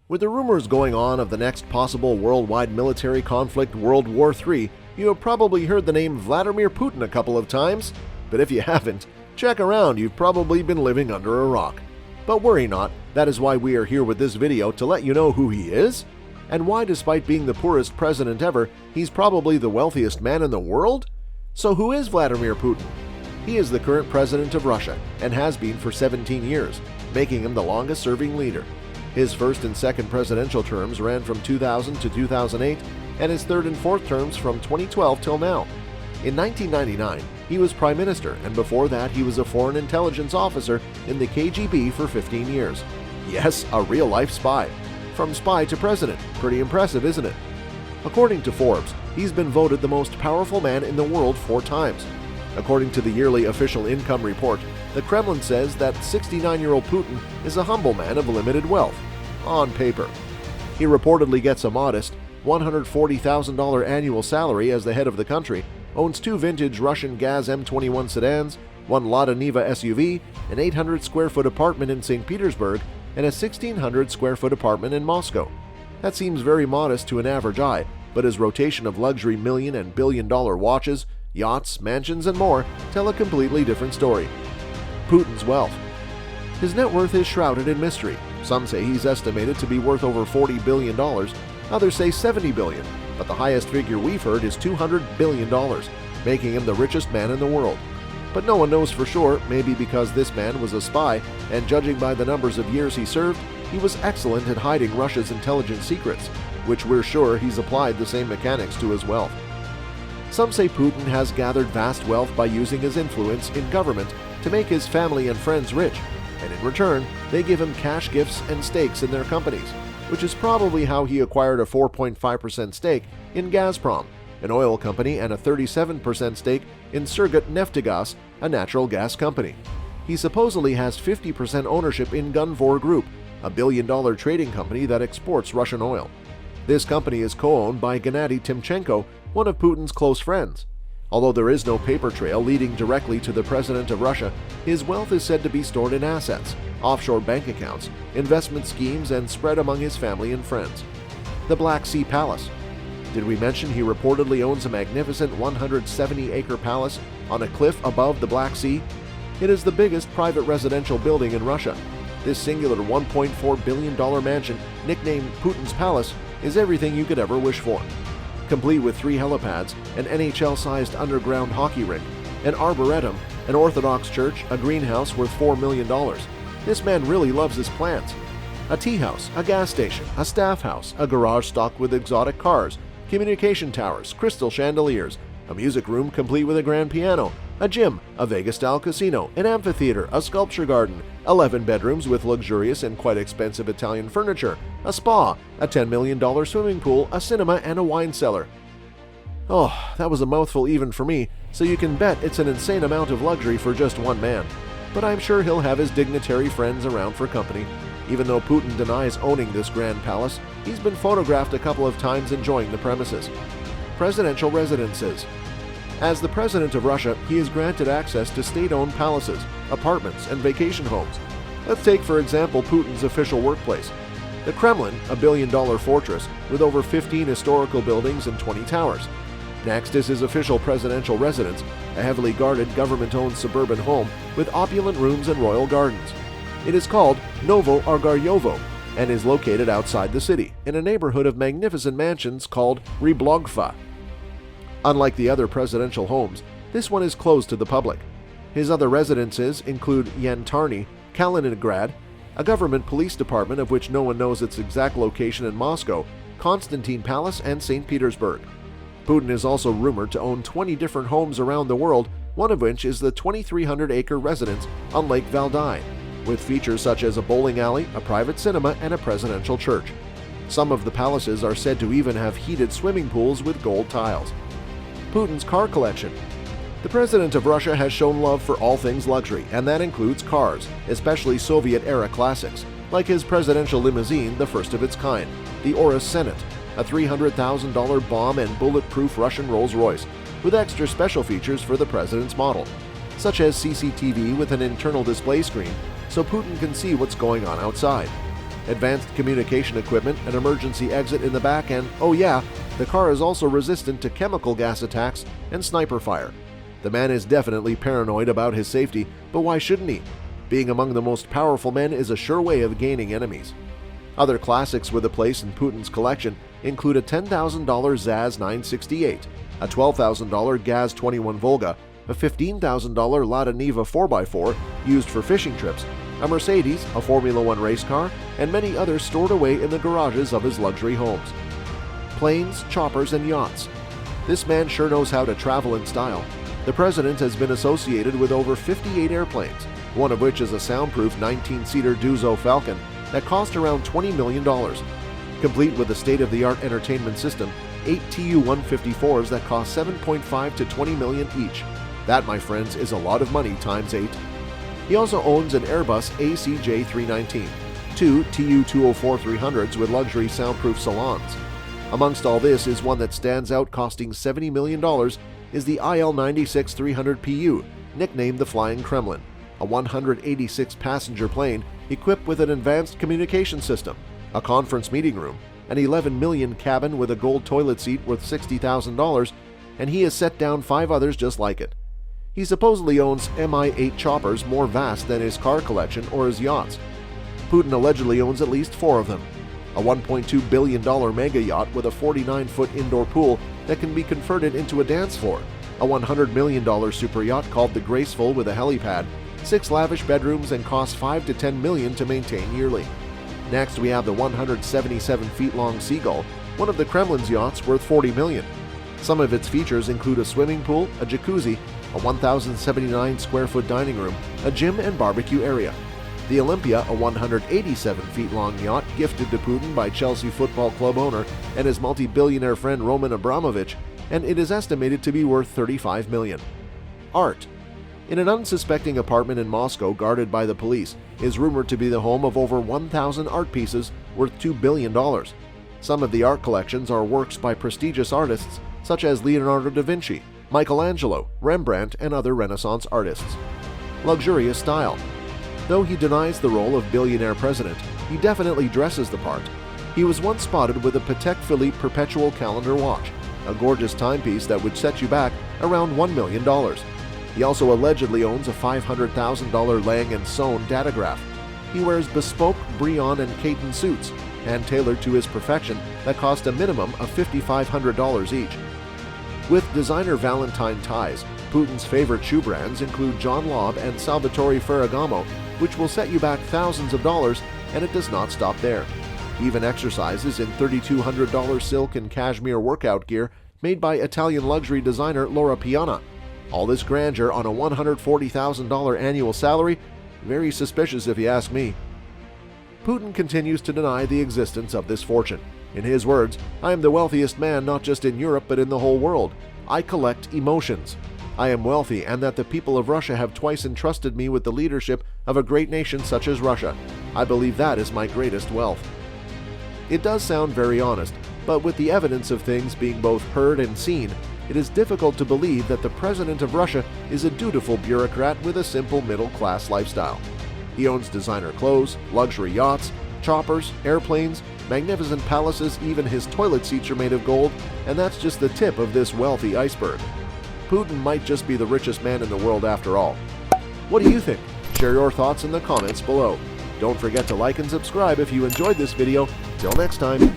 With the rumors going on of the next possible worldwide military conflict, World War III, you have probably heard the name Vladimir Putin a couple of times. But if you haven't, check around, you've probably been living under a rock. But worry not, that is why we are here with this video to let you know who he is, and why despite being the poorest president ever, he's probably the wealthiest man in the world? So who is Vladimir Putin? He is the current president of Russia, and has been for 17 years, making him the longest-serving leader. His first and second presidential terms ran from 2000 to 2008, and his third and fourth terms from 2012 till now. In 1999, he was prime minister, and before that he was a foreign intelligence officer in the KGB for 15 years. Yes, a real-life spy. From spy to president. Pretty impressive, isn't it? According to Forbes, he's been voted the most powerful man in the world 4 times. According to the yearly official income report, the Kremlin says that 69-year-old Putin is a humble man of limited wealth. On paper. He reportedly gets a modest $140,000 annual salary as the head of the country, owns 2 vintage Russian Gaz M21 sedans, 1 Lada Niva SUV, an 800-square-foot apartment in St. Petersburg, and a 1,600-square-foot apartment in Moscow. That seems very modest to an average eye, but his rotation of luxury million and billion-dollar watches, yachts, mansions, and more tell a completely different story. Putin's wealth. His net worth is shrouded in mystery. Some say he's estimated to be worth over $40 billion, others say $70 billion, but the highest figure we've heard is $200 billion, making him the richest man in the world. But no one knows for sure, maybe because this man was a spy, and judging by the numbers of years he served, he was excellent at hiding Russia's intelligence secrets, which we're sure he's applied the same mechanics to his wealth. Some say Putin has gathered vast wealth by using his influence in government to make his family and friends rich, and in return, they give him cash gifts and stakes in their companies, which is probably how he acquired a 4.5% stake in Gazprom, an oil company, and a 37% stake in Surgutneftegas, a natural gas company. He supposedly has 50% ownership in Gunvor Group, a billion-dollar trading company that exports Russian oil. This company is co-owned by Gennady Timchenko, one of Putin's close friends. Although there is no paper trail leading directly to the president of Russia, his wealth is said to be stored in assets, offshore bank accounts, investment schemes, and spread among his family and friends. The Black Sea Palace. Did we mention he reportedly owns a magnificent 170-acre palace on a cliff above the Black Sea? It is the biggest private residential building in Russia. This singular $1.4 billion mansion, nicknamed Putin's Palace, is everything you could ever wish for. Complete with 3 helipads, an NHL-sized underground hockey rink, an arboretum, an Orthodox church, a greenhouse worth $4 million. This man really loves his plants. A tea house, a gas station, a staff house, a garage stocked with exotic cars, communication towers, crystal chandeliers, a music room complete with a grand piano, a gym, a Vegas-style casino, an amphitheater, a sculpture garden, 11 bedrooms with luxurious and quite expensive Italian furniture, a spa, a $10 million swimming pool, a cinema, and a wine cellar. Oh, that was a mouthful even for me, so you can bet it's an insane amount of luxury for just one man. But I'm sure he'll have his dignitary friends around for company. Even though Putin denies owning this grand palace, he's been photographed a couple of times enjoying the premises. Presidential residences. As the president of Russia, he is granted access to state-owned palaces, apartments, and vacation homes. Let's take, for example, Putin's official workplace. The Kremlin, a billion-dollar fortress with over 15 historical buildings and 20 towers. Next is his official presidential residence, a heavily guarded government-owned suburban home with opulent rooms and royal gardens. It is called Novo Argaryovo and is located outside the city, in a neighborhood of magnificent mansions called Ryblogva. Unlike the other presidential homes, this one is closed to the public. His other residences include Yantarny, Kaliningrad, a government police department of which no one knows its exact location in Moscow, Constantine Palace, and St. Petersburg. Putin is also rumored to own 20 different homes around the world, one of which is the 2,300-acre residence on Lake Valdai, with features such as a bowling alley, a private cinema, and a presidential church. Some of the palaces are said to even have heated swimming pools with gold tiles. Putin's car collection. The president of Russia has shown love for all things luxury, and that includes cars, especially Soviet-era classics, like his presidential limousine, the first of its kind, the Poorest Senate, a $300,000 bomb and bulletproof Russian Rolls-Royce, with extra special features for the president's model, such as CCTV with an internal display screen, so Putin can see what's going on outside. advanced communication equipment, an emergency exit in the back, and, oh yeah, the car is also resistant to chemical gas attacks and sniper fire. The man is definitely paranoid about his safety, but why shouldn't he? Being among the most powerful men is a sure way of gaining enemies. Other classics with a place in Putin's collection include a $10,000 Zaz 968, a $12,000 Gaz 21 Volga, a $15,000 Lada Niva 4x4 used for fishing trips, a Mercedes, a Formula One race car, and many others stored away in the garages of his luxury homes. Planes, choppers, and yachts. This man sure knows how to travel in style. The president has been associated with over 58 airplanes, one of which is a soundproof 19-seater Duzo Falcon that cost around $20 million. Complete with a state-of-the-art entertainment system, 8 Tu-154s that cost $7.5 to $20 million each. That, my friends, is a lot of money times 8. He also owns an Airbus ACJ319, 2 Tu-204-300s with luxury soundproof salons. Amongst all this is one that stands out, costing $70 million, is the IL-96-300PU, nicknamed the Flying Kremlin, a 186-passenger plane equipped with an advanced communication system, a conference meeting room, an $11 million cabin with a gold toilet seat worth $60,000, and he has set down 5 others just like it. He supposedly owns Mi-8 choppers more vast than his car collection or his yachts. Putin allegedly owns at least 4 of them. A $1.2 billion mega yacht with a 49-foot indoor pool that can be converted into a dance floor, a $100 million super yacht called the Graceful with a helipad, 6 lavish bedrooms, and costs $5 to $10 million to maintain yearly. Next, we have the 177 feet long Seagull, one of the Kremlin's yachts worth $40 million. Some of its features include a swimming pool, a jacuzzi, a 1,079 square foot dining room, a gym and barbecue area. The Olympia, a 187 feet long yacht gifted to Putin by Chelsea Football Club owner and his multi-billionaire friend Roman Abramovich, and it is estimated to be worth $35 million. Art. In an unsuspecting apartment in Moscow guarded by the police is rumored to be the home of over 1,000 art pieces worth $2 billion. Some of the art collections are works by prestigious artists such as Leonardo da Vinci, Michelangelo, Rembrandt, and other Renaissance artists. Luxurious style. Though he denies the role of billionaire president, he definitely dresses the part. He was once spotted with a Patek Philippe Perpetual Calendar watch, a gorgeous timepiece that would set you back around $1 million. He also allegedly owns a $500,000 Lang & Son datograph. He wears bespoke Brion and Caton suits, hand-tailored to his perfection, that cost a minimum of $5,500 each. With designer Valentine ties, Putin's favorite shoe brands include John Lobb and Salvatore Ferragamo, which will set you back thousands of dollars, and it does not stop there. He even exercises in $3,200 silk and cashmere workout gear made by Italian luxury designer Laura Piana. All this grandeur on a $140,000 annual salary? Very suspicious if you ask me. Putin continues to deny the existence of this fortune. In his words, "I am the wealthiest man not just in Europe but in the whole world. I collect emotions. I am wealthy, and that the people of Russia have twice entrusted me with the leadership of a great nation such as Russia. I believe that is my greatest wealth." It does sound very honest, but with the evidence of things being both heard and seen, it is difficult to believe that the president of Russia is a dutiful bureaucrat with a simple middle-class lifestyle. He owns designer clothes, luxury yachts, choppers, airplanes, magnificent palaces, even his toilet seats are made of gold, and that's just the tip of this wealthy iceberg. Putin might just be the richest man in the world after all. What do you think? Share your thoughts in the comments below. Don't forget to like and subscribe if you enjoyed this video. Till next time.